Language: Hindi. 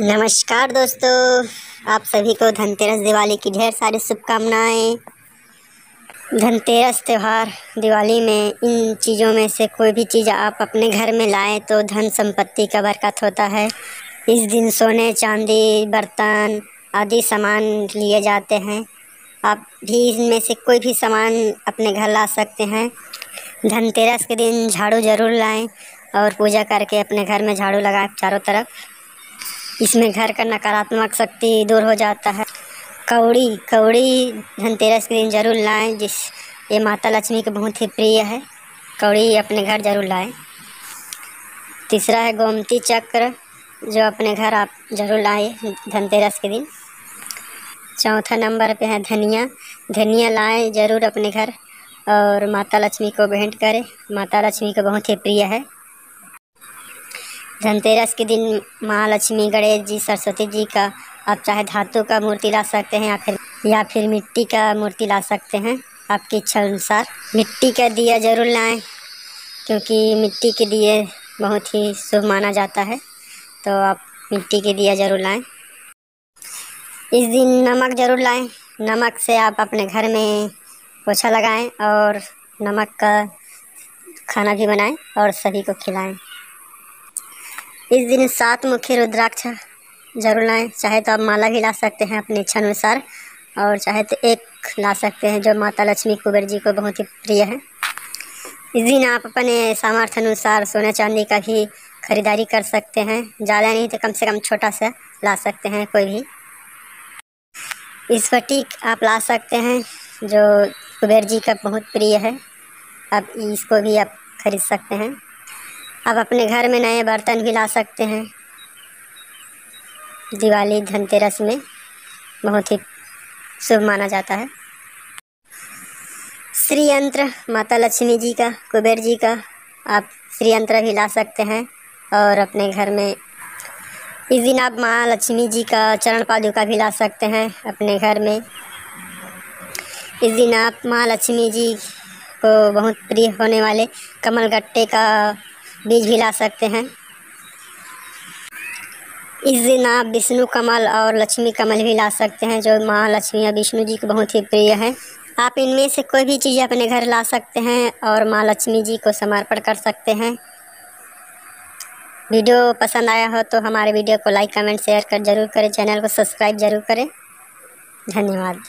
नमस्कार दोस्तों, आप सभी को धनतेरस दिवाली की ढेर सारी शुभकामनाएं। धनतेरस त्यौहार दिवाली में इन चीज़ों में से कोई भी चीज़ आप अपने घर में लाएं तो धन संपत्ति का बरकत होता है। इस दिन सोने चांदी बर्तन आदि सामान लिए जाते हैं। आप भी इनमें से कोई भी सामान अपने घर ला सकते हैं। धनतेरस के दिन झाड़ू ज़रूर लाएं और पूजा करके अपने घर में झाड़ू लगाएं चारों तरफ। इसमें घर का नकारात्मक शक्ति दूर हो जाता है। कौड़ी कौड़ी धनतेरस के दिन ज़रूर लाएं, ये माता लक्ष्मी को बहुत ही प्रिय है। कौड़ी अपने घर ज़रूर लाएं। तीसरा है गोमती चक्र, जो अपने घर आप ज़रूर लाएं धनतेरस के दिन। चौथा नंबर पे है धनिया। धनिया लाएं ज़रूर अपने घर और माता लक्ष्मी को भेंट करें। माता लक्ष्मी को बहुत ही प्रिय है। धनतेरस के दिन माँ लक्ष्मी, गणेश जी, सरस्वती जी का आप चाहे धातु का मूर्ति ला सकते हैं या फिर मिट्टी का मूर्ति ला सकते हैं, आपकी इच्छा अनुसार। मिट्टी का दिया ज़रूर लाएं, क्योंकि मिट्टी के दिए बहुत ही शुभ माना जाता है, तो आप मिट्टी के दिया ज़रूर लाएं। इस दिन नमक ज़रूर लाएं। नमक से आप अपने घर में पोछा लगाएं और नमक का खाना भी बनाएं और सभी को खिलाएं। इस दिन 7 मुखी रुद्राक्ष जरूर लाएं। चाहे तो आप माला भी ला सकते हैं अपनी इच्छा अनुसार, और चाहे तो एक ला सकते हैं, जो माता लक्ष्मी कुबेर जी को बहुत ही प्रिय है। इस दिन आप अपने सामर्थ्य अनुसार सोने चांदी का भी खरीदारी कर सकते हैं। ज़्यादा नहीं तो कम से कम छोटा सा ला सकते हैं कोई भी। स्फटिक आप ला सकते हैं, जो कुबेर जी का बहुत प्रिय है। अब इसको भी आप खरीद सकते हैं। आप अपने घर में नए बर्तन भी ला सकते हैं। दिवाली धनतेरस में बहुत ही शुभ माना जाता है। श्री यंत्र माता लक्ष्मी जी का, कुबेर जी का, आप श्री यंत्र भी ला सकते हैं और अपने घर में इस दिन आप माँ लक्ष्मी जी का चरण पादुका भी ला सकते हैं अपने घर में। इस दिन आप माँ लक्ष्मी जी को बहुत प्रिय होने वाले कमल गट्टे का बीज भी ला सकते हैं। इस दिन आप विष्णु कमल और लक्ष्मी कमल भी ला सकते हैं, जो माँ लक्ष्मी या विष्णु जी को बहुत ही प्रिय है। आप इनमें से कोई भी चीज़ अपने घर ला सकते हैं और माँ लक्ष्मी जी को समर्पण कर सकते हैं। वीडियो पसंद आया हो तो हमारे वीडियो को लाइक कमेंट शेयर कर जरूर करें। चैनल को सब्सक्राइब जरूर करें। धन्यवाद।